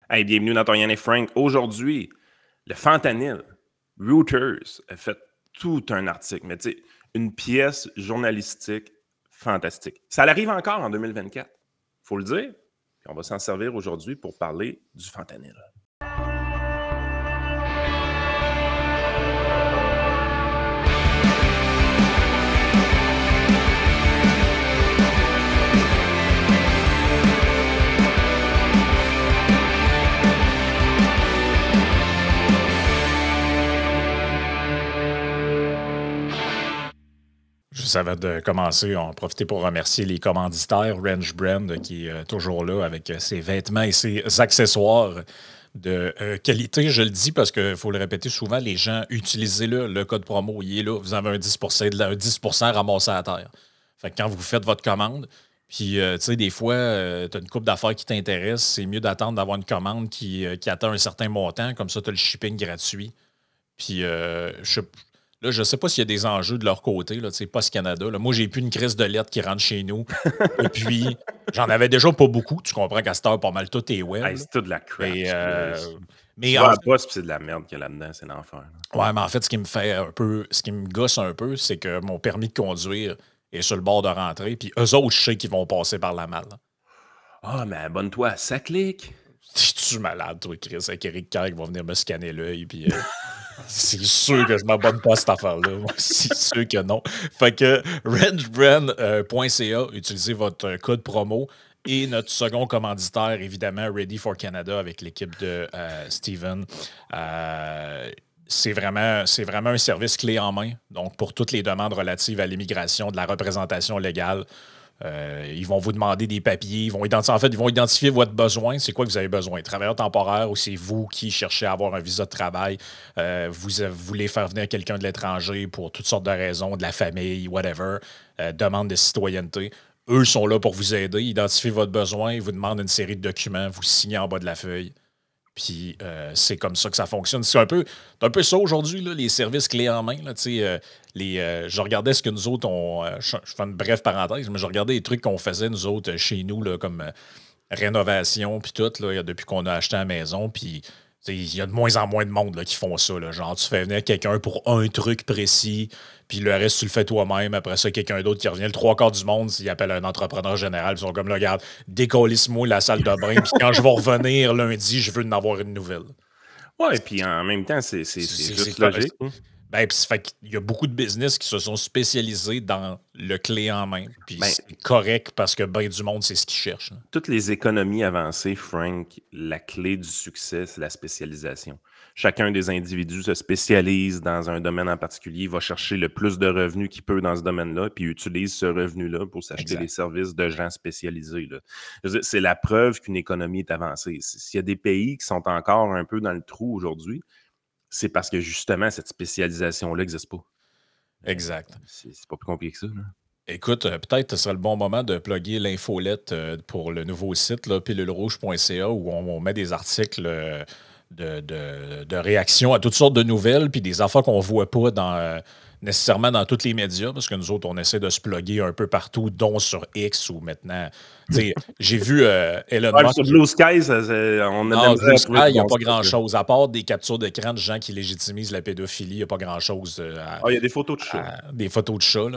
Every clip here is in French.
Hey, bienvenue dans ton Yann et Frank. Aujourd'hui, le fentanyl. Reuters a fait tout un article, mais tu sais, une pièce journalistique fantastique. Ça arrive encore en 2024, faut le dire. Puis on va s'en servir aujourd'hui pour parler du fentanyl. Juste avant de commencer, on va profiter pour remercier les commanditaires, Range Brand, qui est toujours là avec ses vêtements et ses accessoires de qualité. Je le dis parce qu'il faut le répéter souvent, les gens, utilisez-le, le code promo, il est là. Vous avez un 10%, un 10% ramassé à terre. Fait que quand vous faites votre commande, puis, tu sais, des fois, tu as une coupe d'affaires qui t'intéresse, c'est mieux d'attendre d'avoir une commande qui atteint un certain montant, comme ça, tu as le shipping gratuit. Puis, là, je ne sais pas s'il y a des enjeux de leur côté, là, tu sais, Post Canada. Là. Moi, j'ai plus une crise de lettres qui rentre chez nous. Et puis, j'en avais déjà pas beaucoup. Tu comprends qu'à cette heure, pas mal tout est web. Hey, c'est tout de la crap. Mais, tu vas à la poste, puis c'est de la merde qu'il y a là-dedans. C'est l'enfer. Ouais, mais en fait, ce qui me fait un peu, ce qui me gosse un peu, c'est que mon permis de conduire est sur le bord de rentrer. Puis, eux autres, je sais qu'ils vont passer par la malle. Ah, mais abonne-toi, ça clique. Es-tu malade, toi, Chris, avec Eric Kerr qui va venir me scanner l'œil, puis c'est sûr que je m'abonne pas à cette affaire-là. C'est sûr que non. Fait que rangebrand.ca, utilisez votre code promo et notre second commanditaire, évidemment, Ready for Canada avec l'équipe de Steven. C'est vraiment un service clé en main. Donc, pour toutes les demandes relatives à l'immigration, de la représentation légale, ils vont vous demander des papiers, ils vont identifier votre besoin. C'est quoi que vous avez besoin? Travailleur temporaire ou c'est vous qui cherchez à avoir un visa de travail? Vous voulez faire venir quelqu'un de l'étranger pour toutes sortes de raisons, de la famille, whatever, demande de citoyenneté. Eux sont là pour vous aider, identifier votre besoin, ils vous demandent une série de documents, vous signez en bas de la feuille. Puis c'est comme ça que ça fonctionne. C'est un peu ça aujourd'hui, là, les services clés en main. Là, je regardais ce que nous autres, je fais une brève parenthèse, mais je regardais les trucs qu'on faisait, nous autres, chez nous, là, comme rénovation, puis tout, là, depuis qu'on a acheté la maison. Puis il y a de moins en moins de monde là, qui font ça. Là. Genre, tu fais venir quelqu'un pour un truc précis, puis le reste, tu le fais toi-même. Après ça, quelqu'un d'autre qui revient. Le trois quarts du monde, s'il appelle un entrepreneur général, ils sont comme là, regarde, décollisse-moi la salle de bain, puis quand je vais revenir lundi, je veux en avoir une nouvelle. Ouais, puis en même temps, c'est juste logique. Ben, fait qu'il y a beaucoup de business qui se sont spécialisés dans le clé en main. Puis c'est correct parce que ben du monde, c'est ce qu'ils cherchent. Là. Toutes les économies avancées, Frank, la clé du succès, c'est la spécialisation. Chacun des individus se spécialise dans un domaine en particulier, va chercher le plus de revenus qu'il peut dans ce domaine-là, puis utilise ce revenu-là pour s'acheter les services de gens spécialisés. Là. C'est la preuve qu'une économie est avancée. S'il y a des pays qui sont encore un peu dans le trou aujourd'hui, c'est parce que justement, cette spécialisation-là n'existe pas. Exact. C'est pas plus compliqué que ça. Là. Écoute, peut-être ce serait le bon moment de plugger l'infolette pour le nouveau site, pilulerouge.ca, où on met des articles de réaction à toutes sortes de nouvelles, puis des affaires qu'on ne voit pas nécessairement dans tous les médias, parce que nous autres, on essaie de se plugger un peu partout, dont sur X ou maintenant. J'ai vu Elon Musk. Sur Blue Sky, on a Blue Sky, il n'y a pas grand-chose. À part des captures d'écran de gens qui légitimisent la pédophilie, il n'y a pas grand-chose. Il y a des photos de chats. Des photos de chats,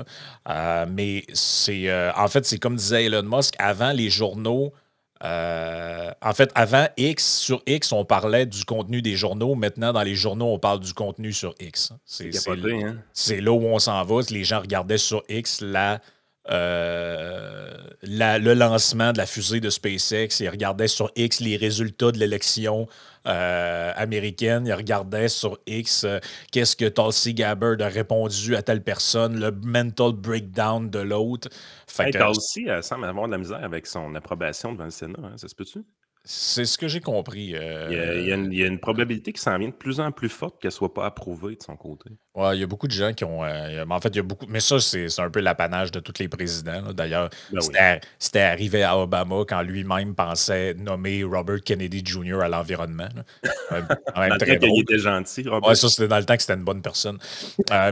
là. Mais c'est. En fait, c'est comme disait Elon Musk, avant les journaux. En fait, avant X, sur X, on parlait du contenu des journaux. Maintenant, dans les journaux, on parle du contenu sur X. C'est là où on s'en va. Les gens regardaient sur X le lancement de la fusée de SpaceX. Ils regardaient sur X les résultats de l'élection américaine. Ils regardaient sur X qu'est-ce que Tulsi Gabbard a répondu à telle personne, le mental breakdown de l'autre. Tulsi, elle semble avoir de la misère avec son approbation devant le Sénat. Hein, ça se peut-tu? C'est ce que j'ai compris. Il y a une probabilité qui s'en vient de plus en plus forte qu'elle ne soit pas approuvée de son côté. Ouais, il y a beaucoup de gens qui ont. En fait, il y a beaucoup. Mais ça, c'est un peu l'apanage de tous les présidents, là. D'ailleurs, Ben oui. c'était arrivé à Obama quand lui-même pensait nommer Robert Kennedy Jr. à l'environnement, là. Quand Dans même le temps très qu'il drôle. était gentil, Ouais, Robert. ça, c'était dans le temps que c'était une bonne personne.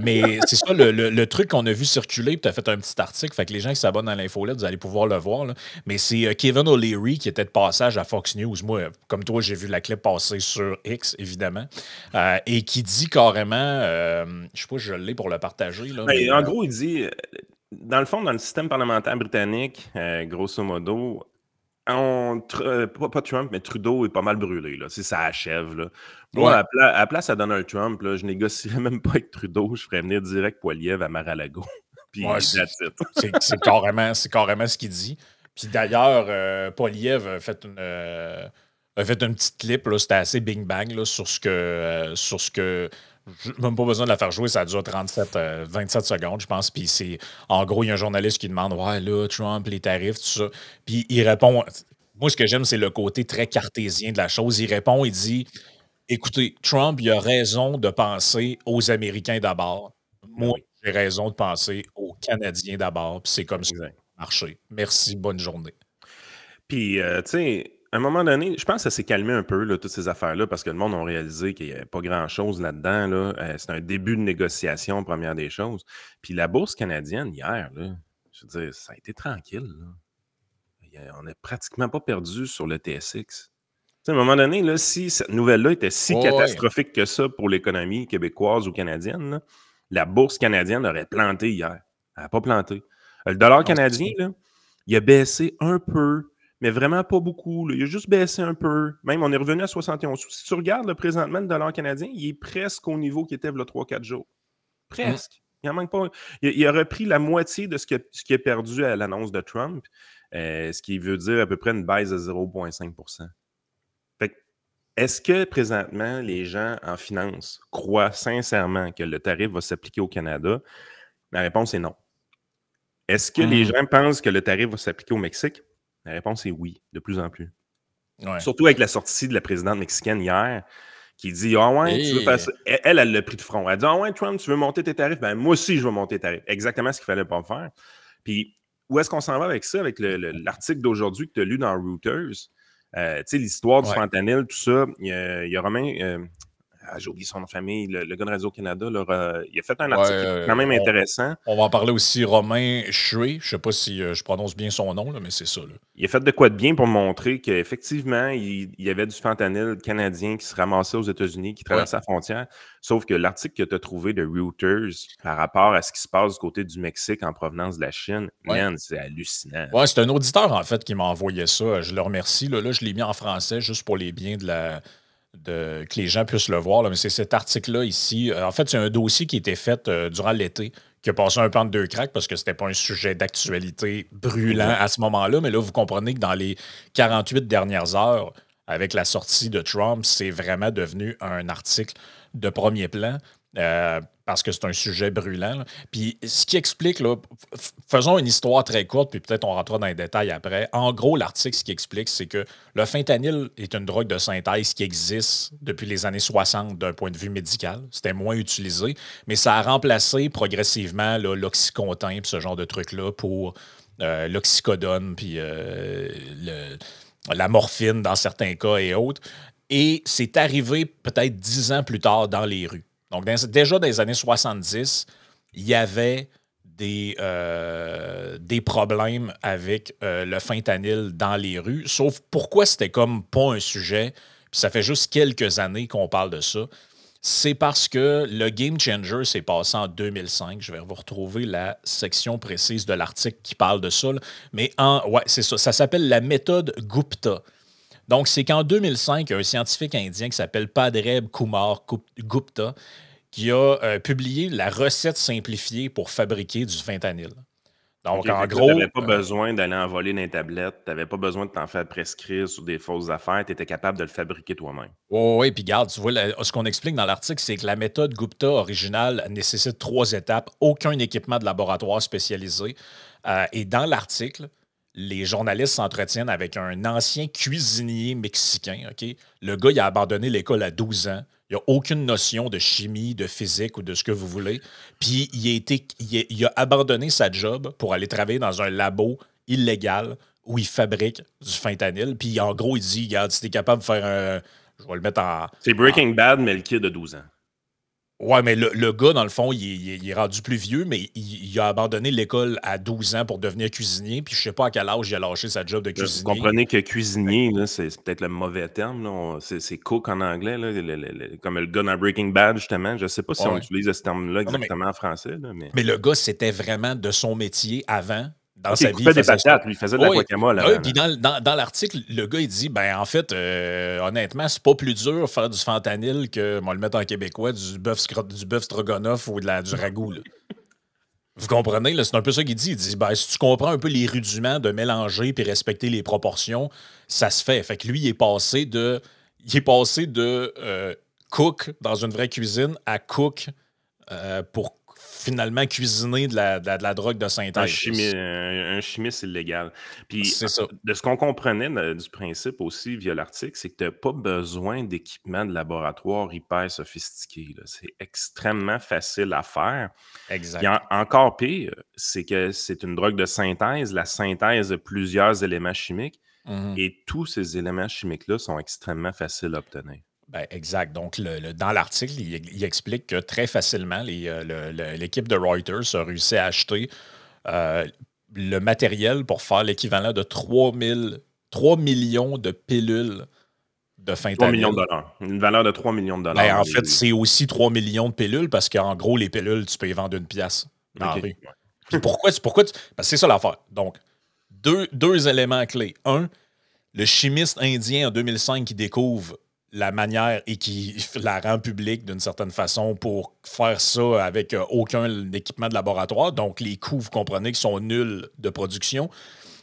Mais c'est ça, le truc qu'on a vu circuler, puis tu as fait un petit article, fait que les gens qui s'abonnent à l'infolette, vous allez pouvoir le voir, là. Mais c'est Kevin O'Leary qui était de passage à Fox News. Moi, comme toi, j'ai vu la clip passer sur X, évidemment, et qui dit carrément, je sais pas si je l'ai pour le partager, là, Ben, mais en gros, il dit, dans le fond, dans le système parlementaire britannique, grosso modo, pas Trump, mais Trudeau est pas mal brûlé, là. Si ça achève, là. Moi, ouais, à la place à Donald Trump, là, je négocierais même pas avec Trudeau. Je ferais venir direct Poiliev à Mar-a-Lago. ouais, Puis, that's it. c'est carrément ce qu'il dit. Puis d'ailleurs, Poliev a fait une petite clip, là, c'était assez bing-bang là, sur ce que. Même pas besoin de la faire jouer, ça dure 27 secondes, je pense. Puis c'est. En gros, il y a un journaliste qui demande ouais, là, Trump, les tarifs, tout ça. Puis il répond. Moi, ce que j'aime, c'est le côté très cartésien de la chose. Il répond, il dit écoutez, Trump, il a raison de penser aux Américains d'abord. Ben Moi, oui, j'ai raison de penser aux Canadiens d'abord. Puis c'est comme ça que ça exact. a marché. Merci, bonne journée. Puis, tu sais, à un moment donné, je pense que ça s'est calmé un peu, là, toutes ces affaires-là, parce que le monde a réalisé qu'il n'y avait pas grand-chose là-dedans. Là. C'est un début de négociation, première des choses. Puis la bourse canadienne, hier, là, je veux dire, ça a été tranquille. Là. On n'a pratiquement pas perdu sur le TSX. Tu sais, à un moment donné, là, si cette nouvelle-là était si Ouais, ouais. catastrophique que ça pour l'économie québécoise ou canadienne, là, la bourse canadienne aurait planté hier. Elle n'a pas planté. Le dollar Non, c'est canadien, ça. là, il a baissé un peu, mais vraiment pas beaucoup. Là. Il a juste baissé un peu. Même, on est revenu à 71 sous. Si tu regardes là, présentement le dollar canadien, il est presque au niveau qu'il était il y a 3-4 jours. Mm. Presque. Il en manque pas. Il a repris la moitié de ce qu'il a perdu à l'annonce de Trump, ce qui veut dire à peu près une baisse de 0,5 Fait que, est-ce que présentement, les gens en finance croient sincèrement que le tarif va s'appliquer au Canada? La réponse est non. Est-ce que les Mm. gens pensent que le tarif va s'appliquer au Mexique? La réponse est oui, de plus en plus. Ouais. Surtout avec la sortie de la présidente mexicaine hier, qui dit ah ouais, tu veux faire Et ça. Elle l'a pris de front. Elle dit ah ouais, Trump, tu veux monter tes tarifs? Ben moi aussi, je veux monter tes tarifs. Exactement ce qu'il fallait pas faire. Puis, où est-ce qu'on s'en va avec ça, avec l'article d'aujourd'hui que tu as lu dans Reuters? Tu sais, l'histoire du ouais. fentanyl, tout ça. Il y a Romain, j'ai oublié son nom de famille, le gars de Radio-Canada, il a fait un Ouais, article qui est quand même intéressant. on va en parler aussi. Romain Chouet. Je sais pas si je prononce bien son nom, là, mais c'est ça. Là. Il a fait de quoi de bien pour montrer qu'effectivement, il y avait du fentanyl canadien qui se ramassait aux États-Unis, qui Ouais. traversait la frontière. Sauf que l'article que tu as trouvé de Reuters par rapport à ce qui se passe du côté du Mexique en provenance de la Chine, Ouais. man, c'est hallucinant. Ouais, c'est un auditeur, en fait, qui m'a envoyé ça. Je le remercie. Là, je l'ai mis en français juste pour les biens que les gens puissent le voir. Là. Mais c'est cet article-là ici. En fait, c'est un dossier qui a été fait durant l'été, qui a passé un peu entre deux cracks parce que c'était pas un sujet d'actualité brûlant Exact. à ce moment-là. Mais là, vous comprenez que dans les 48 dernières heures, avec la sortie de Trump, c'est vraiment devenu un article de premier plan. Parce que c'est un sujet brûlant. Là. Puis ce qui explique, là, faisons une histoire très courte, puis peut-être on rentrera dans les détails après. En gros, l'article, ce qui explique, c'est que le fentanyl est une drogue de synthèse qui existe depuis les années 60 d'un point de vue médical. C'était moins utilisé, mais ça a remplacé progressivement là, l'oxycontin, puis ce genre de trucs-là pour l'oxycodone, puis la morphine dans certains cas et autres. Et c'est arrivé peut-être 10 ans plus tard dans les rues. Donc, déjà dans les années 70, il y avait des problèmes avec le fentanyl dans les rues. Sauf pourquoi c'était comme pas un sujet, puis ça fait juste quelques années qu'on parle de ça. C'est parce que le Game Changer s'est passé en 2005. Je vais vous retrouver la section précise de l'article qui parle de ça. Là. Mais ouais, c'est ça. Ça s'appelle la méthode Gupta. Donc, c'est qu'en 2005, il y a un scientifique indien qui s'appelle Padreb Kumar Gupta qui a publié la recette simplifiée pour fabriquer du fentanyl. OK, Donc, fait en que là, tu n'avais gros, pas besoin d'aller en voler dans les tablettes, tu n'avais pas besoin de t'en faire prescrire sur des fausses affaires, tu étais capable de le fabriquer toi-même. oui, puis garde, tu vois, ce qu'on explique dans l'article, c'est que la méthode Gupta originale nécessite 3 étapes, aucun équipement de laboratoire spécialisé. Et dans l'article, les journalistes s'entretiennent avec un ancien cuisinier mexicain. OK? Le gars, il a abandonné l'école à 12 ans. Il n'a aucune notion de chimie, de physique ou de ce que vous voulez. Puis il a abandonné sa job pour aller travailler dans un labo illégal où il fabrique du fentanyl. Puis en gros, il dit, regarde, si t'es capable de faire un... Je vais le mettre C'est Breaking Bad, mais le kid de 12 ans. Ouais, mais le gars, dans le fond, il est rendu plus vieux, mais il a abandonné l'école à 12 ans pour devenir cuisinier. Puis je sais pas à quel âge il a lâché sa job de Vous cuisinier. comprenez que cuisinier, là, c'est peut-être le mauvais terme. Là. C'est cook en anglais, là, comme le gars dans Breaking Bad, justement. Je sais pas si on Ouais. utilise ce terme-là Non, exactement en français. Là, mais le gars, c'était vraiment de son métier avant. Dans OK, sa il vie, coupait il des faisait ça. patates, lui, il faisait de la Oui, guacamole oui, avant. puis dans l'article, le gars, il dit, ben en fait, honnêtement, c'est pas plus dur de faire du fentanyl que, on va le mettre en québécois, du bœuf stroganoff ou du ragoût. Là. Vous comprenez? Là, c'est un peu ça qu'il dit. Il dit, ben, si tu comprends un peu les rudiments de mélanger puis respecter les proportions, ça se fait. Fait que lui, il est passé de cook dans une vraie cuisine à cook pour finalement cuisiner de la drogue de synthèse. Un chimiste illégal. Puis, C'est ça. de ce qu'on comprenait du principe aussi via l'article, c'est que tu n'as pas besoin d'équipement de laboratoire hyper sophistiqué. Là. C'est extrêmement facile à faire. Exact. Puis encore pire, c'est que c'est une drogue de synthèse, la synthèse de plusieurs éléments chimiques, et tous ces éléments chimiques-là sont extrêmement faciles à obtenir. Ben, exact. Donc, dans l'article, il explique que très facilement, l'équipe de Reuters a réussi à acheter le matériel pour faire l'équivalent de 3 millions de pilules de 3 fentanyl. millions de dollars. Une valeur de 3 millions de dollars. Ben, en fait, c'est aussi 3 millions de pilules parce qu'en gros, les pilules, tu peux y vendre une pièce dans la rue. Puis pourquoi parce que c'est ça l'affaire. Donc, deux éléments clés. Un, le chimiste indien en 2005 qui découvre la manière et qui la rend publique d'une certaine façon pour faire ça avec aucun équipement de laboratoire. Donc, les coûts, vous comprenez, qui sont nuls de production.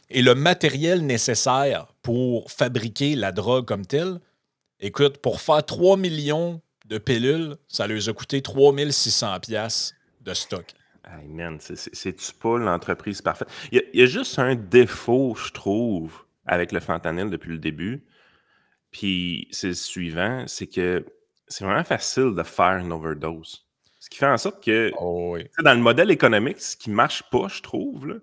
Et le matériel nécessaire pour fabriquer la drogue comme telle, écoute, pour faire 3 millions de pilules, ça leur a coûté 3600$ de stock. Hey man, c'est-tu pas l'entreprise parfaite? Il y a juste un défaut, je trouve, avec le fentanyl depuis le début. Puis c'est le suivant, c'est que c'est vraiment facile de faire une overdose. Ce qui fait en sorte que, dans le modèle économique, ce qui marche pas, je trouve, là,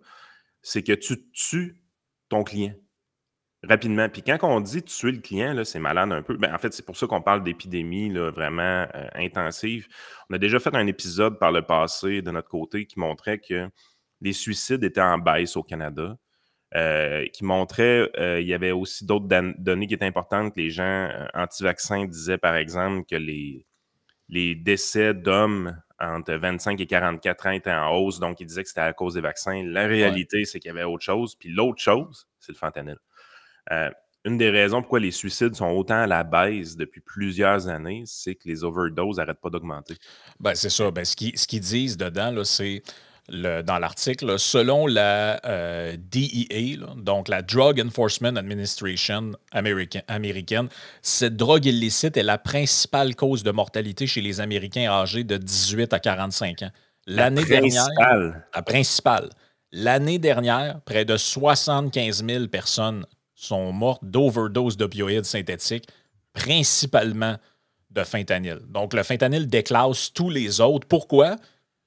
c'est que tu tues ton client rapidement. Puis quand on dit tuer le client, là, c'est malade un peu. Ben, en fait, c'est pour ça qu'on parle d'épidémie là, vraiment intensive. On a déjà fait un épisode par le passé de notre côté qui montrait que les suicides étaient en baisse au Canada. Qui montrait, il y avait aussi d'autres données qui étaient importantes. Les gens anti-vaccins disaient, par exemple, que les décès d'hommes entre 25 et 44 ans étaient en hausse, donc ils disaient que c'était à cause des vaccins. La réalité, c'est qu'il y avait autre chose. Puis l'autre chose, c'est le fentanyl. Une des raisons pourquoi les suicides sont autant à la baisse depuis plusieurs années, c'est que les overdoses n'arrêtent pas d'augmenter. Ben, c'est ça. Ben, ce qu'ils disent dedans, là, c'est... dans l'article, là, selon la DEA, là, donc la Drug Enforcement Administration américaine, cette drogue illicite est la principale cause de mortalité chez les Américains âgés de 18 à 45 ans. La principale. L'année dernière, près de 75 000 personnes sont mortes d'overdose d'opioïdes synthétiques, principalement de fentanyl. Donc, le fentanyl déclasse tous les autres. Pourquoi?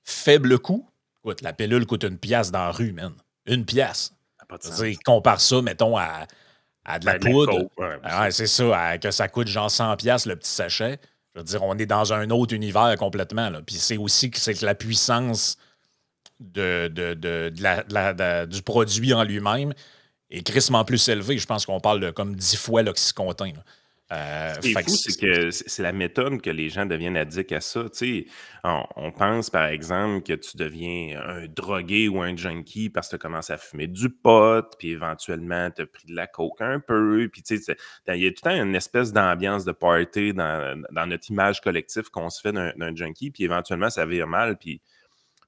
Faible coût. Écoute, la pilule coûte une pièce dans la rue, man. Une pièce. Compare ça, mettons, à de la poudre. C'est ça, que ça coûte genre 100$ le petit sachet. Je veux dire, on est dans un autre univers complètement. Là. Puis c'est aussi que c'est que la puissance du produit en lui-même est crissement plus élevée. Je pense qu'on parle de comme 10 fois l'oxycontin. Ce qui est fou, c'est que c'est la méthode que les gens deviennent addicts à ça. On pense, par exemple, que tu deviens un drogué ou un junkie parce que tu commences à fumer du pot, puis éventuellement, tu as pris de la coke un peu. Puis, il y a tout le temps une espèce d'ambiance de party dans notre image collective qu'on se fait d'un junkie, puis éventuellement, ça vire mal.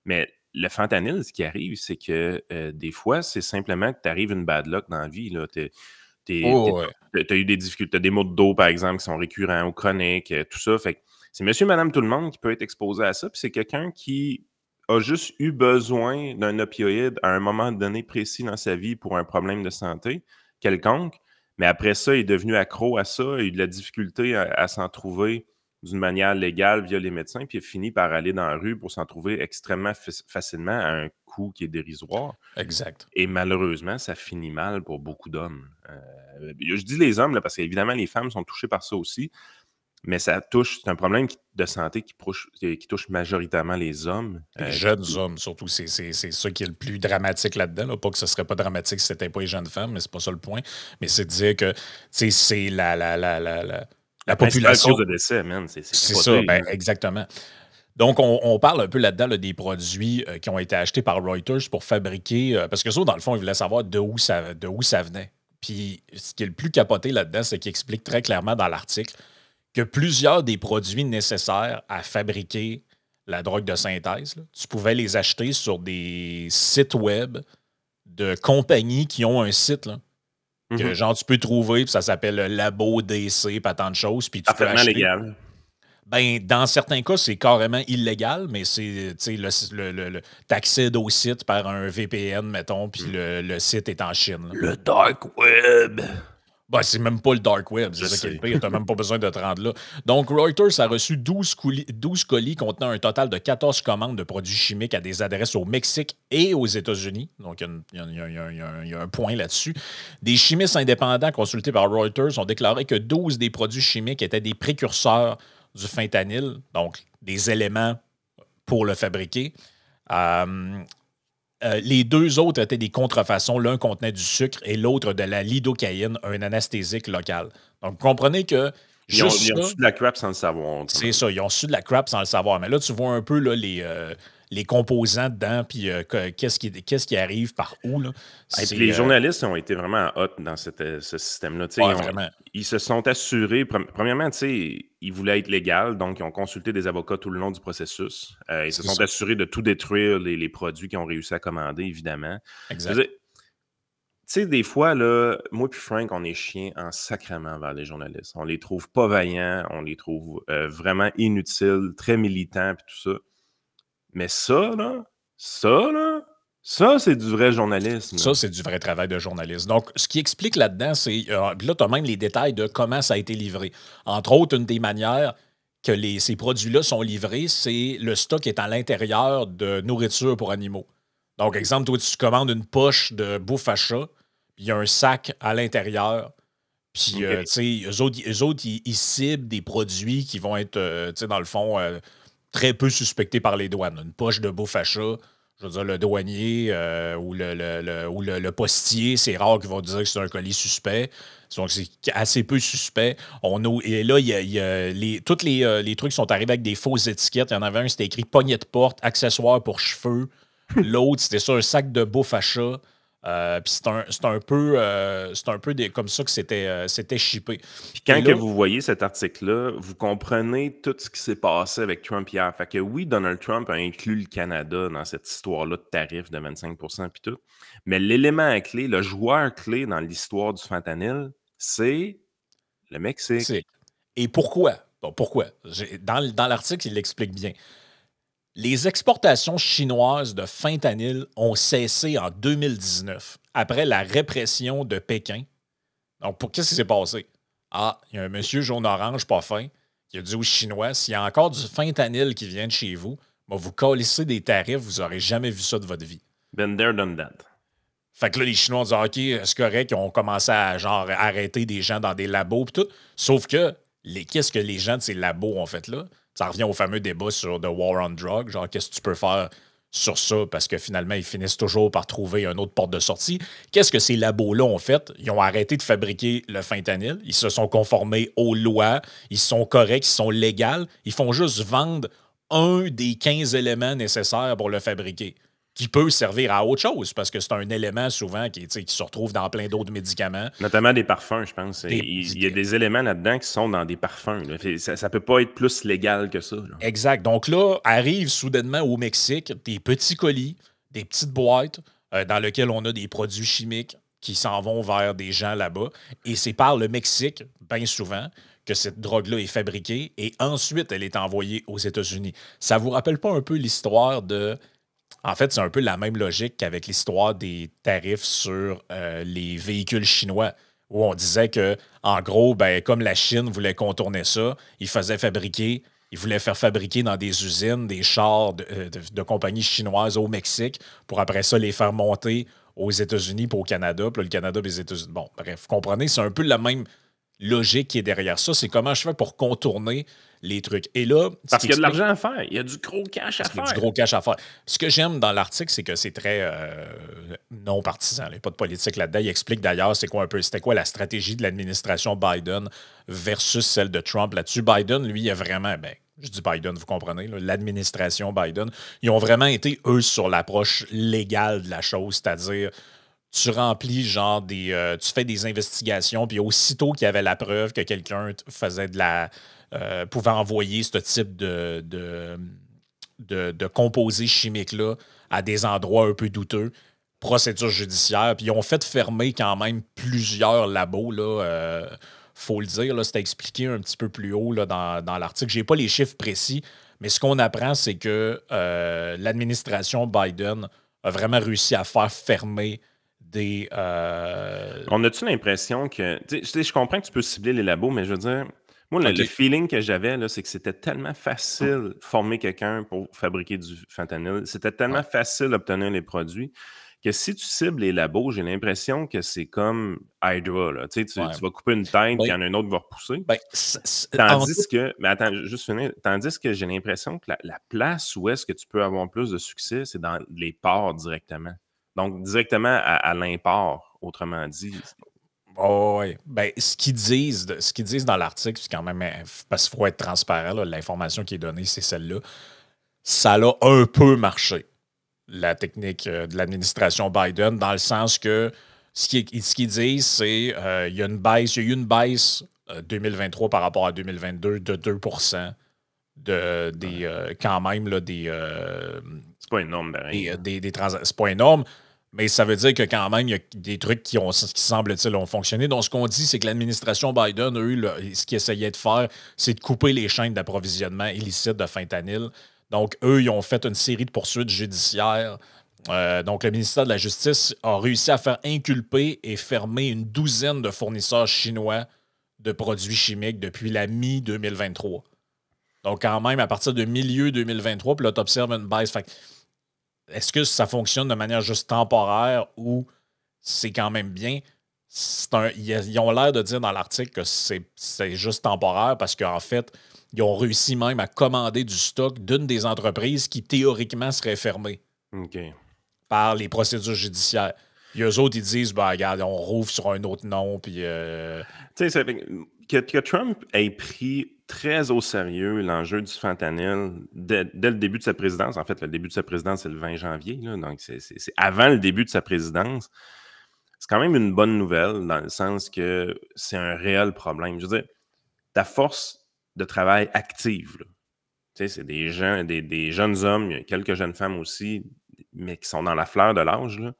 Mais le fentanyl, ce qui arrive, c'est que des fois, c'est simplement que tu arrives une bad luck dans la vie. Tu as eu des difficultés, des maux de dos, par exemple, qui sont récurrents ou chroniques, tout ça. Fait que c'est monsieur, madame, tout le monde qui peut être exposé à ça. Puis c'est quelqu'un qui a juste eu besoin d'un opioïde à un moment donné précis dans sa vie pour un problème de santé quelconque. Mais après ça, il est devenu accro à ça, il a eu de la difficulté à s'en trouver d'une manière légale via les médecins, puis il a fini par aller dans la rue pour s'en trouver extrêmement facilement à un coût qui est dérisoire. Exact. Et malheureusement, ça finit mal pour beaucoup d'hommes. Je dis les hommes, là, parce qu'évidemment, les femmes sont touchées par ça aussi, mais c'est un problème de santé qui touche majoritairement les hommes. Les jeunes hommes, surtout, c'est ça qui est le plus dramatique là-dedans. Là. Pas que ce serait pas dramatique si c'était pas les jeunes femmes, mais c'est pas ça le point. Mais c'est de dire que c'est la population. Cause de décès, man. C'est ça, exactement. Donc, on parle un peu là-dedans là, des produits qui ont été achetés par Reuters pour fabriquer. Parce que ça, dans le fond, ils voulaient savoir de où ça venait. Puis, ce qui est le plus capoté là-dedans, c'est qu'il explique très clairement dans l'article que plusieurs des produits nécessaires à fabriquer la drogue de synthèse, là, tu pouvais les acheter sur des sites web de compagnies qui ont un site là, que genre tu peux trouver, puis ça s'appelle Labo DC, pas tant de choses, puis tu peux acheter. Légal. Ben, dans certains cas, c'est carrément illégal, mais c'est t'accèdes au site par un VPN, mettons, puis le site est en Chine. Là. Le dark web. Ben, c'est même pas le dark web, c'est ça qui est le pire. T'as même pas besoin de te rendre là. Donc, Reuters a reçu 12 colis contenant un total de 14 commandes de produits chimiques à des adresses au Mexique et aux États-Unis. Donc, il y a un point là-dessus. Des chimistes indépendants consultés par Reuters ont déclaré que 12 des produits chimiques étaient des précurseurs du fentanyl, donc des éléments pour le fabriquer. Les deux autres étaient des contrefaçons. L'un contenait du sucre et l'autre de la lidocaïne, un anesthésique local. Donc, vous comprenez que ils ont su de la crap sans le savoir. C'est ça, ils ont su de la crap sans le savoir. Mais là, tu vois un peu là, les composants dedans, puis qu'est-ce qui arrive par où. Là. Les journalistes ont été vraiment hot dans ce système-là. Ils se sont assurés, premièrement, ils voulaient être légal, donc ils ont consulté des avocats tout le long du processus. Ils se sont assurés de tout détruire les produits qu'ils ont réussi à commander, évidemment. Exact. Tu sais, des fois, là, moi et Frank, on est chiens en sacrement vers les journalistes. On les trouve pas vaillants, on les trouve vraiment inutiles, très militants, puis tout ça. Mais ça, c'est du vrai journalisme. Ça, c'est du vrai travail de journaliste. Donc, ce qui explique là-dedans, c'est... là, tu as même les détails de comment ça a été livré. Entre autres, une des manières que ces produits-là sont livrés, c'est le stock est à l'intérieur de nourriture pour animaux. Donc, exemple, toi, tu commandes une poche de bouffe à chat, puis il y a un sac à l'intérieur. Puis, tu sais, eux autres, ils ciblent des produits qui vont être, tu sais, dans le fond, très peu suspectés par les douanes. Une poche de bouffe à chat, je veux dire, le douanier ou le postier, c'est rare qu'ils vont dire que c'est un colis suspect. Donc, c'est assez peu suspect. Et là, tous les trucs sont arrivés avec des fausses étiquettes. Il y en avait un, c'était écrit poignée de porte, accessoires pour cheveux. L'autre, c'était ça, un sac de bouffe à chat. Puis c'est un peu comme ça que c'était shippé. Puis quand vous voyez cet article-là, vous comprenez tout ce qui s'est passé avec Trump hier. Fait que oui, Donald Trump a inclus le Canada dans cette histoire-là de tarif de 25% puis tout. Mais l'élément clé, le joueur clé dans l'histoire du fentanyl, c'est le Mexique. Et pourquoi? Bon, pourquoi? Dans l'article, il l'explique bien. Les exportations chinoises de fentanyl ont cessé en 2019, après la répression de Pékin. Donc, qu'est-ce qui s'est passé? Ah, il y a un monsieur jaune-orange pas fin qui a dit aux Chinois, s'il y a encore du fentanyl qui vient de chez vous, vous calissez des tarifs, vous n'aurez jamais vu ça de votre vie. Been there, done that. Fait que là, les Chinois ont dit, OK, c'est correct, ils ont commencé à arrêter des gens dans des labos et tout. Sauf que, qu'est-ce que les gens de ces labos ont fait là? Ça revient au fameux débat sur The War on Drugs, genre qu'est-ce que tu peux faire sur ça, parce que finalement, ils finissent toujours par trouver une autre porte de sortie. Qu'est-ce que ces labos-là ont fait? Ils ont arrêté de fabriquer le fentanyl, ils se sont conformés aux lois, ils sont corrects, ils sont légaux, ils font juste vendre un des 15 éléments nécessaires pour le fabriquer, qui peut servir à autre chose, parce que c'est un élément souvent qui se retrouve dans plein d'autres médicaments. Notamment des parfums, je pense. Il y a des éléments là-dedans qui sont dans des parfums. Là. Ça peut pas être plus légal que ça. Là. Exact. Donc là, arrivent soudainement au Mexique des petits colis, des petites boîtes dans lesquelles on a des produits chimiques qui s'en vont vers des gens là-bas. Et c'est par le Mexique, bien souvent, que cette drogue-là est fabriquée et ensuite, elle est envoyée aux États-Unis. Ça vous rappelle pas un peu l'histoire de... En fait, c'est un peu la même logique qu'avec l'histoire des tarifs sur les véhicules chinois, où on disait que, en gros, ben, comme la Chine voulait contourner ça, ils voulaient faire fabriquer dans des usines des chars de compagnies chinoises au Mexique pour après ça les faire monter aux États-Unis puis au Canada. Puis là, le Canada et les États-Unis. Bon, bref, vous comprenez, c'est un peu la même logique qui est derrière ça. C'est comment je fais pour contourner les trucs. Et là, ce Parce qui qu'il y a de explique l'argent à faire. Il y a du gros cash à parce qu'il y a du faire. gros cash à faire. Ce que j'aime dans l'article, c'est que c'est très non partisan. Il n'y a pas de politique là-dedans. Il explique d'ailleurs c'était quoi la stratégie de l'administration Biden versus celle de Trump là-dessus. Biden, lui, il a vraiment, ben, je dis Biden, vous comprenez, là, l'administration Biden, ils ont vraiment été, eux, sur l'approche légale de la chose, c'est-à-dire tu remplis genre tu fais des investigations, puis aussitôt qu'il y avait la preuve que quelqu'un faisait pouvait envoyer ce type de composés chimiques-là à des endroits un peu douteux, procédure judiciaire, puis ils ont fait fermer quand même plusieurs labos, là, faut le dire, là, c'était expliqué un petit peu plus haut là, dans l'article. Je n'ai pas les chiffres précis, mais ce qu'on apprend, c'est que l'administration Biden a vraiment réussi à faire fermer des. On a-tu l'impression que. Tu sais, je comprends que tu peux cibler les labos, mais je veux dire, moi, le OK. feeling que j'avais, là, c'est que c'était tellement facile de former quelqu'un pour fabriquer du fentanyl. C'était tellement Ouais. facile d'obtenir les produits que si tu cibles les labos, j'ai l'impression que c'est comme Hydra. Là. Tu sais, Ouais. tu vas couper une tête, puis il y Ben, en a un autre qui va repousser. ben, Tandis que, mais attends, juste finir. Tandis que j'ai l'impression que la place où est-ce que tu peux avoir plus de succès, c'est dans les ports directement. Donc, directement à l'import, autrement dit. oh, ouais. Ben, ce qu'ils disent dans l'article, c'est quand même, parce qu'il faut être transparent, là, l'information qui est donnée, c'est celle-là. Ça a un peu marché, la technique de l'administration Biden, dans le sens que ce qu'ils disent, c'est il y a eu une baisse 2023 par rapport à 2022 de 2 quand même, là, C'est pas énorme, pareil. c'est pas énorme, mais ça veut dire que quand même, il y a des trucs qui semble-t-il, ont fonctionné. Donc, ce qu'on dit, c'est que l'administration Biden, eux, ce qu'ils essayaient de faire, c'est de couper les chaînes d'approvisionnement illicite de fentanyl. Donc, eux, ils ont fait une série de poursuites judiciaires. Donc, le ministère de la Justice a réussi à faire inculper et fermer une douzaine de fournisseurs chinois de produits chimiques depuis la mi-2023. Donc, quand même, à partir de milieu 2023, puis là, tu observes une baisse. Fait que, est-ce que ça fonctionne de manière juste temporaire ou c'est quand même bien? Ils ont l'air de dire dans l'article que c'est juste temporaire parce qu'en fait, ils ont réussi même à commander du stock d'une des entreprises qui théoriquement serait fermée OK. par les procédures judiciaires. Puis eux autres, ils disent, ben, regarde, on rouvre sur un autre nom. Puis, Tu sais, que Trump ait pris très au sérieux l'enjeu du fentanyl dès le début de sa présidence. En fait, le début de sa présidence, c'est le 20 janvier. Là, donc, c'est avant le début de sa présidence. C'est quand même une bonne nouvelle dans le sens que c'est un réel problème. Je veux dire, ta force de travail active, là, tu sais, c'est des gens, des jeunes hommes, il y a quelques jeunes femmes aussi, mais qui sont dans la fleur de l'âge, là,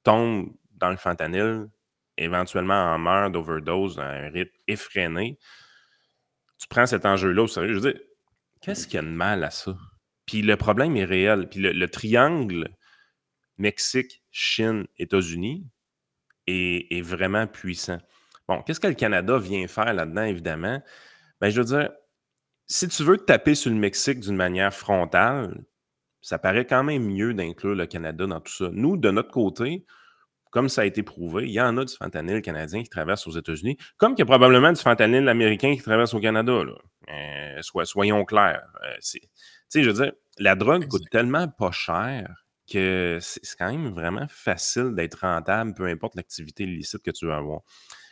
tombent dans le fentanyl, éventuellement en meurent d'overdose à un rythme effréné. Tu prends cet enjeu-là au sérieux. Je veux dire, qu'est-ce qu'il y a de mal à ça? Puis le problème est réel. Puis le triangle Mexique, Chine, États-Unis est vraiment puissant. Bon, qu'est-ce que le Canada vient faire là-dedans, évidemment? Ben, je veux dire, si tu veux te taper sur le Mexique d'une manière frontale, ça paraît quand même mieux d'inclure le Canada dans tout ça. Nous, de notre côté, comme ça a été prouvé, il y en a du fentanyl canadien qui traverse aux États-Unis, comme qu'il y a probablement du fentanyl américain qui traverse au Canada. Là. Soyons clairs. Tu sais, je veux dire, la drogue coûte tellement pas cher que c'est quand même vraiment facile d'être rentable, peu importe l'activité illicite que tu veux avoir.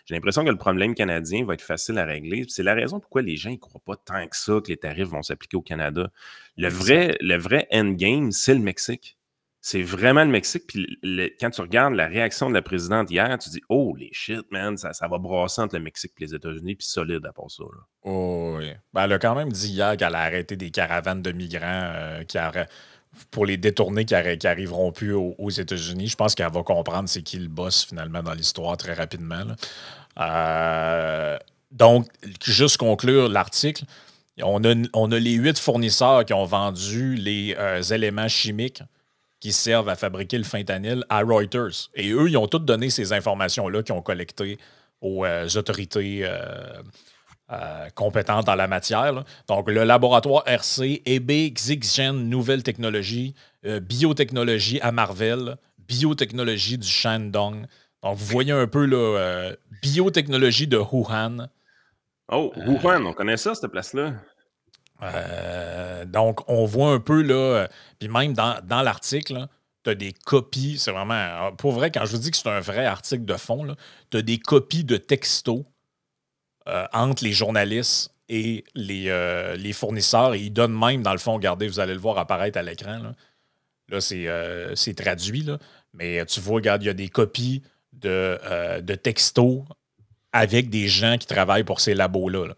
J'ai l'impression que le problème canadien va être facile à régler. C'est la raison pourquoi les gens ne croient pas tant que ça que les tarifs vont s'appliquer au Canada. Le vrai endgame, c'est le Mexique. C'est vraiment le Mexique. Puis quand tu regardes la réaction de la présidente hier, tu dis « Oh, les shit, man, ça va brasser entre le Mexique et les États-Unis, puis solide à part ça. » oh, oui. Ben, elle a quand même dit hier qu'elle a arrêté des caravanes de migrants pour les détourner qui arriveront plus aux États-Unis. Je pense qu'elle va comprendre c'est qui le boss finalement dans l'histoire très rapidement. Là. Donc, juste conclure l'article, on a les 8 fournisseurs qui ont vendu les éléments chimiques qui servent à fabriquer le fentanyl à Reuters. Et eux, ils ont tous donné ces informations-là qu'ils ont collectées aux autorités compétentes en la matière, là. Donc, le laboratoire RC, EB, Xigen, Nouvelle Technologie, Biotechnologie à Marvel, Biotechnologie du Shandong. Donc, vous voyez un peu là, biotechnologie de Wuhan. Oh, Wuhan, on connaît ça, cette place-là? Donc, on voit un peu là, puis même dans l'article, tu as des copies, c'est vraiment, pour vrai, quand je vous dis que c'est un vrai article de fond, tu as des copies de textos entre les journalistes et les fournisseurs, et ils donnent même, dans le fond, regardez, vous allez le voir apparaître à l'écran, là c'est traduit, là, mais tu vois, regarde, il y a des copies de textos avec des gens qui travaillent pour ces labos-là. Là.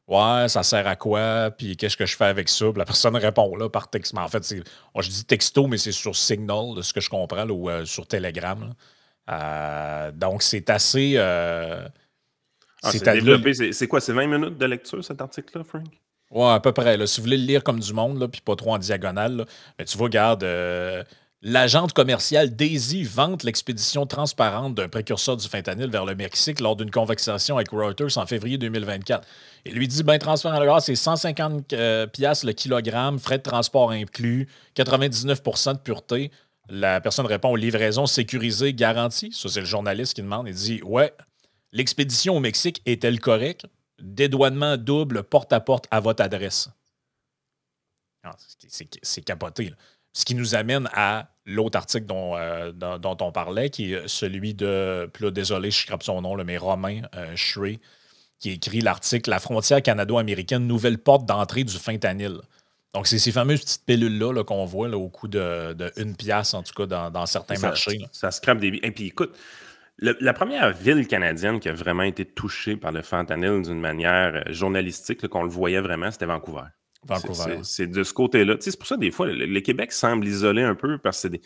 Ouais, ça sert à quoi? Puis qu'est-ce que je fais avec ça? Puis la personne répond là par texte. Mais en fait, je dis texto, mais c'est sur Signal, de ce que je comprends, là, ou sur Telegram. Là. Donc, c'est assez. C'est développé. C'est quoi? C'est 20 minutes de lecture, cet article-là, Frank? Ouais, à peu près. Là. Si vous voulez le lire comme du monde, là, puis pas trop en diagonale, là, mais tu vois, regarde, l'agente commerciale Daisy vante l'expédition transparente d'un précurseur du fentanyl vers le Mexique lors d'une conversation avec Reuters en février 2024. Il lui dit, ben, transfert en c'est 150 piastres le kilogramme, frais de transport inclus, 99% de pureté. La personne répond, livraison sécurisée garantie. Ça, c'est le journaliste qui demande. Il dit, ouais, l'expédition au Mexique est-elle correcte? Dédouanement double porte-à-porte à votre adresse. C'est capoté. Là. Ce qui nous amène à l'autre article dont on parlait, qui est celui de, puis là, désolé, je scrape son nom, là, mais Romain Shrey, qui écrit l'article La frontière canado-américaine, nouvelle porte d'entrée du fentanyl. Donc, c'est ces fameuses petites pilules-là là, qu'on voit là, au coût de 1 piastre, en tout cas, dans certains marchés. Là. Ça scrape des... Et puis, écoute, la première ville canadienne qui a vraiment été touchée par le fentanyl d'une manière journalistique, qu'on le voyait vraiment, c'était Vancouver. C'est de ce côté-là. C'est pour ça, des fois, le Québec semble isolé un peu parce que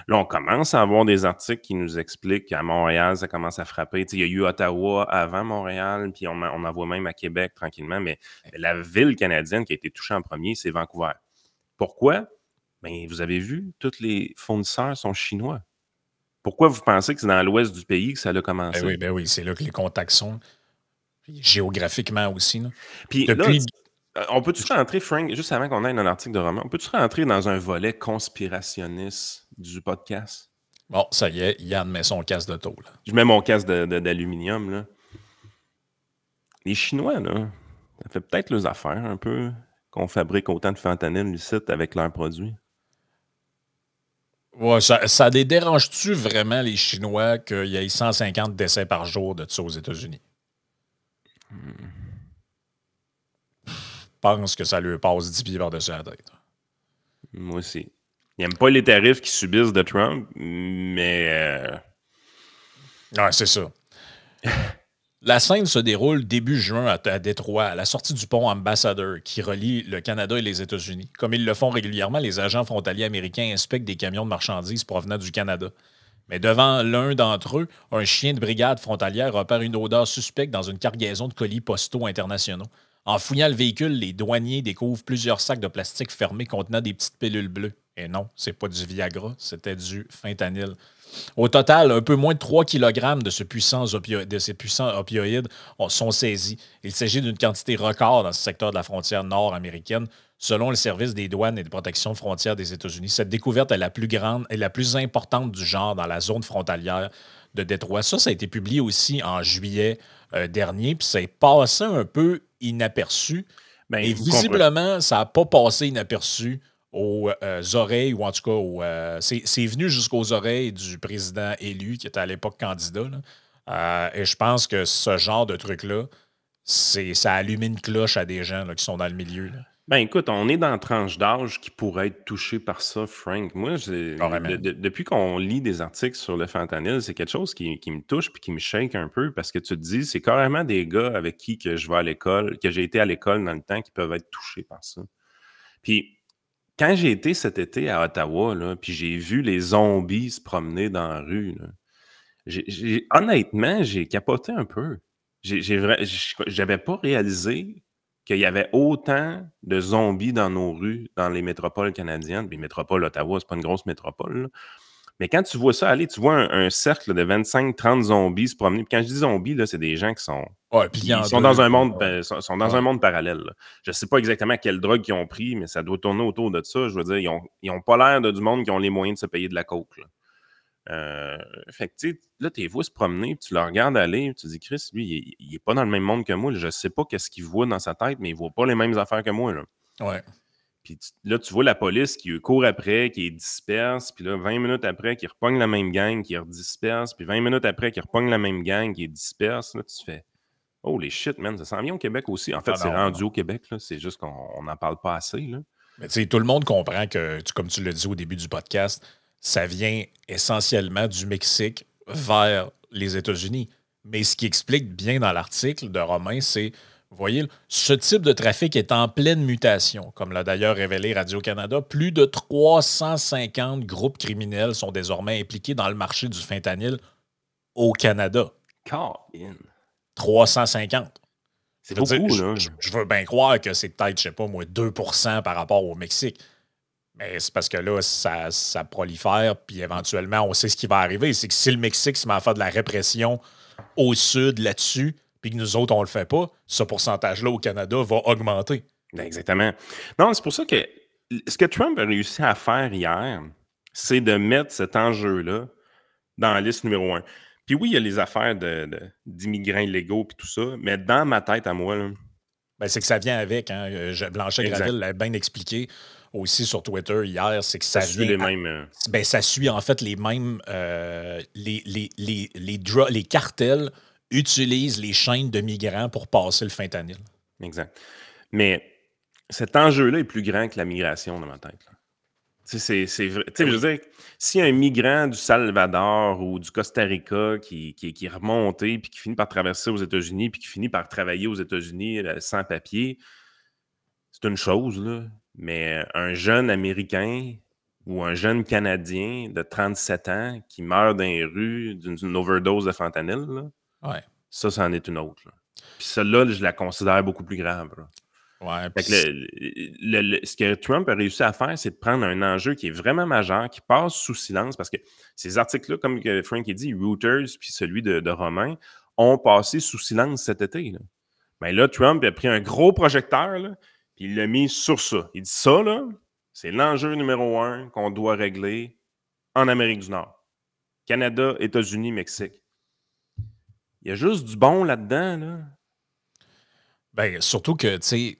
là, on commence à avoir des articles qui nous expliquent qu'à Montréal, ça commence à frapper. Il y a eu Ottawa avant Montréal, puis on en voit même à Québec tranquillement, mais la ville canadienne qui a été touchée en premier, c'est Vancouver. Pourquoi? Bien, vous avez vu, tous les fournisseurs sont chinois. Pourquoi vous pensez que c'est dans l'ouest du pays que ça a commencé? Ben oui, c'est là que les contacts sont. Puis géographiquement aussi. Là. Puis là, on peut-tu rentrer, Frank, juste avant qu'on aille dans l'article de Romain, on peut-tu rentrer dans un volet conspirationniste du podcast? Bon, ça y est, Yann met son casque de tôle. Je mets mon casque d'aluminium, là. Les Chinois, là, ça fait peut-être leurs affaires un peu qu'on fabrique autant de fentanyl ici avec leurs produits. Ouais, ça les dérange-tu vraiment, les Chinois, qu'il y ait 150 décès par jour de ça aux États-Unis? Je pense que ça lui passe 10 pieds par-dessus la tête. Moi aussi. Ils n'aiment pas les tarifs qu'ils subissent de Trump, mais... Ouais, c'est ça. La scène se déroule début juin à Détroit, à la sortie du pont Ambassador, qui relie le Canada et les États-Unis. Comme ils le font régulièrement, les agents frontaliers américains inspectent des camions de marchandises provenant du Canada. Mais devant l'un d'entre eux, un chien de brigade frontalière repère une odeur suspecte dans une cargaison de colis postaux internationaux. En fouillant le véhicule, les douaniers découvrent plusieurs sacs de plastique fermés contenant des petites pilules bleues. Et non, c'est pas du Viagra, c'était du fentanyl. Au total, un peu moins de 3 kg de ces puissants opioïdes sont saisis. Il s'agit d'une quantité record dans ce secteur de la frontière nord-américaine, selon le service des douanes et de protection de frontières des États-Unis. Cette découverte est la plus grande et la plus importante du genre dans la zone frontalière de Détroit. Ça a été publié aussi en juillet dernier, puis ça est passé un peu inaperçu. Ben, et visiblement, ça n'a pas passé inaperçu aux oreilles, ou en tout cas, c'est venu jusqu'aux oreilles du président élu, qui était à l'époque candidat. Et je pense que ce genre de truc-là, ça allume une cloche à des gens là, qui sont dans le milieu. Là. Ben écoute, on est dans une tranche d'âge qui pourrait être touchée par ça, Frank. Moi, depuis qu'on lit des articles sur le fentanyl, c'est quelque chose qui me touche et qui me shake un peu parce que tu te dis, c'est carrément des gars avec qui que je vais à l'école, que j'ai été à l'école dans le temps, qui peuvent être touchés par ça. Puis, quand j'ai été cet été à Ottawa, là, puis j'ai vu les zombies se promener dans la rue, là, honnêtement, j'ai capoté un peu. J'avais pas réalisé qu'il y avait autant de zombies dans nos rues, dans les métropoles canadiennes. Puis métropole Ottawa, c'est pas une grosse métropole, là. Mais quand tu vois ça aller, tu vois un cercle de 25-30 zombies se promener. Puis quand je dis zombies, là, c'est des gens qui sont, Ouais, plié en sont deux. dans un monde, Ouais. sont dans un monde parallèle. Là. Je ne sais pas exactement quelle drogue ils ont pris, mais ça doit tourner autour de ça. Je veux dire, ils ont pas l'air de du monde qui ont les moyens de se payer de la coke. Là. Fait que, tu sais, là, tu les vois se promener, puis tu le regardes aller, puis tu te dis, Chris, lui, il est pas dans le même monde que moi. Là. Je sais pas qu'est-ce qu'il voit dans sa tête, mais il voit pas les mêmes affaires que moi. Là. Ouais. Puis là, tu vois la police qui court après, qui est disperse, puis là, 20 minutes après, qui repogne la même gang, qui redisperse, puis 20 minutes après, qui repogne la même gang, qui est disperse. Là, tu fais « Oh, les shit, man, ça s'en vient au Québec aussi. » En fait, Ah c'est non, rendu non. au Québec, là. C'est juste qu'on n'en parle pas assez, là. Mais tu sais, tout le monde comprend que, comme tu l'as dit au début du podcast, ça vient essentiellement du Mexique vers les États-Unis. Mais ce qui explique bien dans l'article de Romain, c'est, vous voyez, ce type de trafic est en pleine mutation. Comme l'a d'ailleurs révélé Radio-Canada, plus de 350 groupes criminels sont désormais impliqués dans le marché du fentanyl au Canada. Colin. 350. C'est Je veux dire, beaucoup, là. je veux bien croire que c'est peut-être, je sais pas moi, 2% par rapport au Mexique. Mais c'est parce que là, ça prolifère, puis éventuellement, on sait ce qui va arriver. C'est que si le Mexique se met à faire de la répression au sud là-dessus, puis que nous autres, on le fait pas, ce pourcentage-là au Canada va augmenter. Ben, exactement. Non, c'est pour ça que ce que Trump a réussi à faire hier, c'est de mettre cet enjeu-là dans la liste numéro 1. Puis oui, il y a les affaires d'immigrants illégaux puis tout ça, mais dans ma tête à moi, là, Ben, c'est que ça vient avec. Hein. Blanchet-Graville exact. l'a bien expliqué aussi sur Twitter hier, c'est que Ça ça suit vient. les mêmes. Ben, ça suit en fait les mêmes. Les cartels utilisent les chaînes de migrants pour passer le fentanyl. Exact. Mais cet enjeu-là est plus grand que la migration dans ma tête. Là. C'est vrai. Je veux dire, si un migrant du Salvador ou du Costa Rica qui est remonté puis qui finit par traverser aux États-Unis puis qui finit par travailler aux États-Unis sans papier, c'est une chose, là. Mais un jeune Américain ou un jeune Canadien de 37 ans qui meurt dans les rues d'une overdose de fentanyl, là, Ouais. ça en est une autre. Là. Puis celle-là, je la considère beaucoup plus grave. Là. Ouais, Fait que ce que Trump a réussi à faire, c'est de prendre un enjeu qui est vraiment majeur, qui passe sous silence, parce que ces articles-là, comme que Frank a dit, Reuters puis celui de Romain, ont passé sous silence cet été. Là. Mais là, Trump a pris un gros projecteur, là, puis il l'a mis sur ça. Il dit ça, là, c'est l'enjeu numéro 1 qu'on doit régler en Amérique du Nord. Canada, États-Unis, Mexique. Il y a juste du bon là-dedans, là. ben, surtout que, tu sais,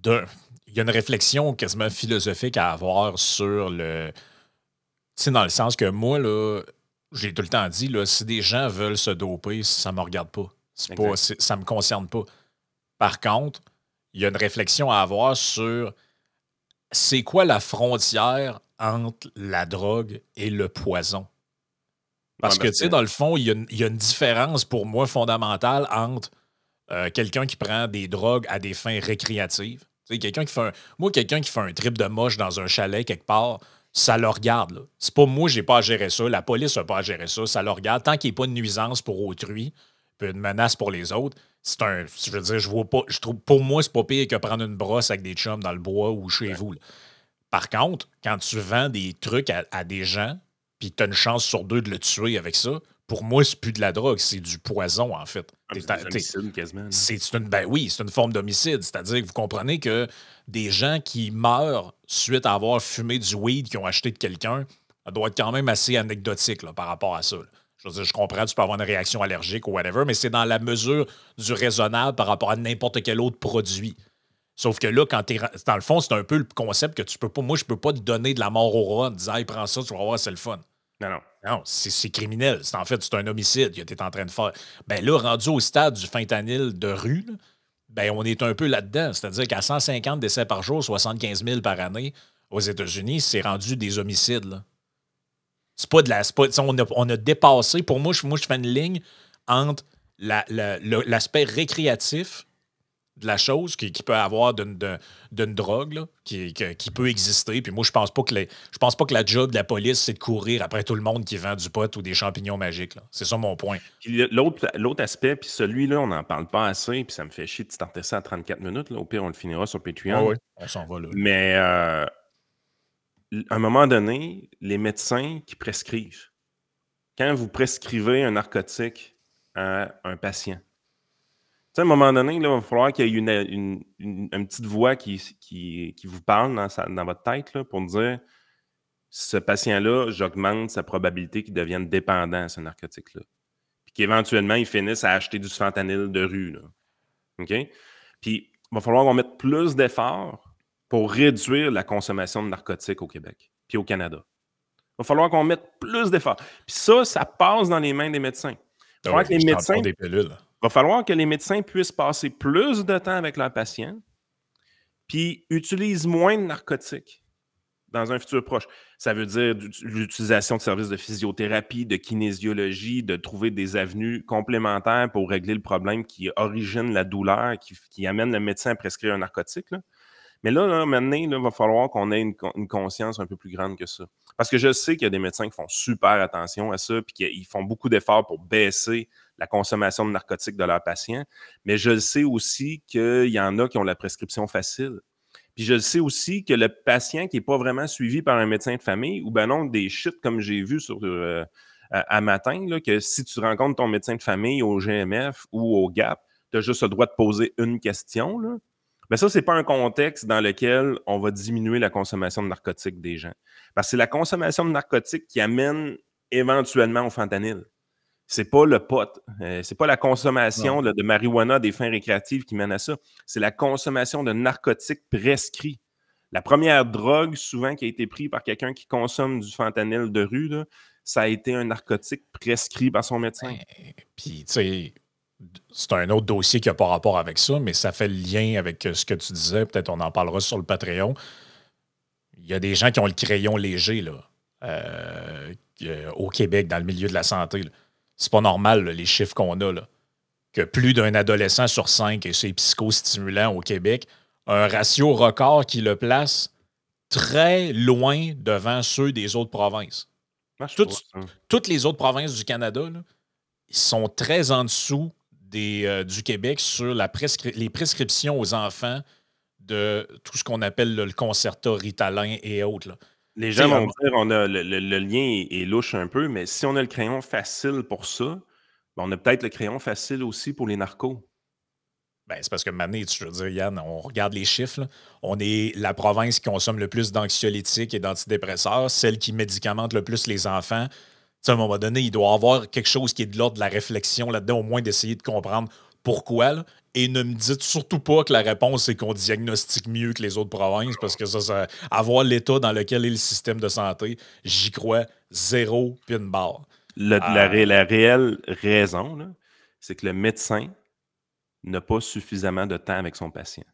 il y a une réflexion quasiment philosophique à avoir sur le. Tu sais, dans le sens que moi, là, j'ai tout le temps dit, là, si des gens veulent se doper, ça me regarde pas. Ça me concerne pas. Par contre, il y a une réflexion à avoir sur c'est quoi la frontière entre la drogue et le poison. Parce que, tu sais, dans le fond, il y a une différence pour moi fondamentale entre quelqu'un qui prend des drogues à des fins récréatives. Tu sais, quelqu'un qui fait un trip de moche dans un chalet quelque part, ça le regarde. Là. C'est pas moi, j'ai pas à gérer ça. La police n'a pas à gérer ça. Ça le regarde. Tant qu'il n'y a pas de nuisance pour autrui, puis une menace pour les autres, je veux dire, je vois pas. Je trouve, pour moi, c'est pas pire que prendre une brosse avec des chums dans le bois ou chez vous. Là. Par contre, quand tu vends des trucs à des gens, puis tu as une chance sur deux de le tuer avec ça, pour moi, c'est plus de la drogue, c'est du poison, en fait. C'est un homicide quasiment. Ben oui, c'est une forme d'homicide. C'est-à-dire que vous comprenez que des gens qui meurent suite à avoir fumé du weed qu'ils ont acheté de quelqu'un, ça doit être quand même assez anecdotique là, par rapport à ça. Là. Je veux dire, je comprends, tu peux avoir une réaction allergique ou whatever, mais c'est dans la mesure du raisonnable par rapport à n'importe quel autre produit. Sauf que là, quand dans le fond, c'est un peu le concept que tu peux pas. Moi, je peux pas te donner de la mort au rat en disant hey, prends ça, tu vas voir, c'est le fun. Non. Non, c'est criminel. En fait, c'est un homicide que tu es en train de faire. Ben là, rendu au stade du fentanyl de rue, là, ben on est un peu là-dedans. C'est-à-dire qu'à 150 décès par jour, 75 000 par année, aux États-Unis, c'est rendu des homicides. Là. C'est pas de la. On a dépassé. Pour moi, je fais une ligne entre l'aspect récréatif de la chose qui peut avoir d'une drogue là, qui peut exister. Puis moi, je pense pas que la job de la police, c'est de courir après tout le monde qui vend du pot ou des champignons magiques. Là. C'est ça mon point. Puis l'autre aspect, puis celui-là, on n'en parle pas assez, puis ça me fait chier de starter ça à 34 minutes. Là. Au pire, on le finira sur Patreon. Oui, on s'en va là. Mais à un moment donné, les médecins qui prescrivent, quand vous prescrivez un narcotique à un patient, tu sais, à un moment donné, là, il va falloir qu'il y ait une petite voix qui vous parle dans votre tête là, pour dire ce patient-là, j'augmente sa probabilité qu'il devienne dépendant à ce narcotique-là. Puis qu'éventuellement, il finisse à acheter du fentanyl de rue. Là. OK? Puis il va falloir qu'on mette plus d'efforts pour réduire la consommation de narcotiques au Québec puis au Canada. Il va falloir qu'on mette plus d'efforts. Puis ça passe dans les mains des médecins. Il va falloir que les médecins des pilules. va falloir que les médecins puissent passer plus de temps avec leurs patients, puis utilisent moins de narcotiques dans un futur proche. Ça veut dire l'utilisation de services de physiothérapie, de kinésiologie, de trouver des avenues complémentaires pour régler le problème qui origine la douleur, qui amène le médecin à prescrire un narcotique. Là. Mais là, maintenant, il va falloir qu'on ait une conscience un peu plus grande que ça. Parce que je sais qu'il y a des médecins qui font super attention à ça, puis qu'ils font beaucoup d'efforts pour baisser la consommation de narcotiques de leurs patients. Mais je sais aussi qu'il y en a qui ont la prescription facile. Puis je sais aussi que le patient qui n'est pas vraiment suivi par un médecin de famille, ou ben non, des shit comme j'ai vu à matin, là, que si tu rencontres ton médecin de famille au GMF ou au GAP, tu as juste le droit de poser une question, là. Mais ça, ce n'est pas un contexte dans lequel on va diminuer la consommation de narcotiques des gens. Parce que c'est la consommation de narcotiques qui amène éventuellement au fentanyl. C'est pas le pot, c'est pas la consommation là, de marijuana à des fins récréatives qui mène à ça. C'est la consommation de narcotiques prescrits. La première drogue, souvent, qui a été prise par quelqu'un qui consomme du fentanyl de rue, là, ça a été un narcotique prescrit par son médecin. Puis, tu sais, c'est un autre dossier qui n'a pas rapport avec ça, mais ça fait le lien avec ce que tu disais. Peut-être on en parlera sur le Patreon. Il y a des gens qui ont le crayon léger là, au Québec, dans le milieu de la santé. Là. C'est pas normal, là, les chiffres qu'on a. Là, que plus d'un adolescent sur 5 et c'est psychostimulant au Québec, un ratio record qui le place très loin devant ceux des autres provinces. Toutes les autres provinces du Canada là, ils sont très en dessous du Québec sur les prescriptions aux enfants de tout ce qu'on appelle là, le Concerta, Ritalin et autres. Là. Les gens vont dire le lien est louche un peu, mais si on a le crayon facile pour ça, ben on a peut-être le crayon facile aussi pour les narcos. Ben, c'est parce que maintenant, je veux dire, Yann, on regarde les chiffres. Là. On est la province qui consomme le plus d'anxiolytiques et d'antidépresseurs, celle qui médicamente le plus les enfants. T'sais, à un moment donné, il doit y avoir quelque chose qui est de l'ordre de la réflexion là-dedans, au moins d'essayer de comprendre pourquoi. Là. Et ne me dites surtout pas que la réponse, c'est qu'on diagnostique mieux que les autres provinces, parce que ça avoir l'état dans lequel est le système de santé, j'y crois zéro puis une barre. La réelle raison, là, c'est que le médecin n'a pas suffisamment de temps avec son patient.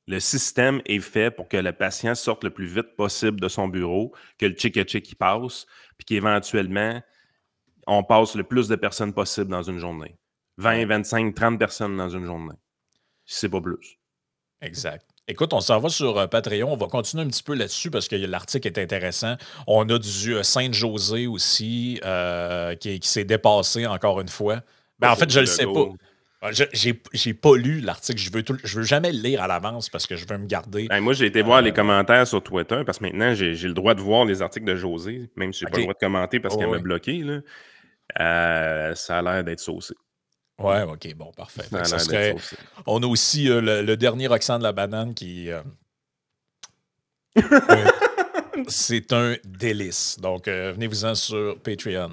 Le système est fait pour que le patient sorte le plus vite possible de son bureau, que le chick-chick passe, puis qu'éventuellement, on passe le plus de personnes possible dans une journée. 20, 25, 30 personnes dans une journée. Si c'est pas plus. Exact. Écoute, on s'en va sur Patreon. On va continuer un petit peu là-dessus parce que l'article est intéressant. On a du Sainte-Josée aussi qui s'est dépassé encore une fois. Ben, en fait, je le sais pas. J'ai pas lu l'article. Je veux jamais le lire à l'avance parce que je veux me garder. Ben, moi, j'ai été voir les commentaires sur Twitter parce que maintenant, j'ai le droit de voir les articles de Josée, même si j'ai pas le droit de commenter parce qu'elle m'a bloqué. Là. Ça a l'air d'être saucé. Ouais, OK, bon, parfait. On a aussi le dernier Roxane la banane qui... c'est un délice. Donc, venez-vous-en sur Patreon.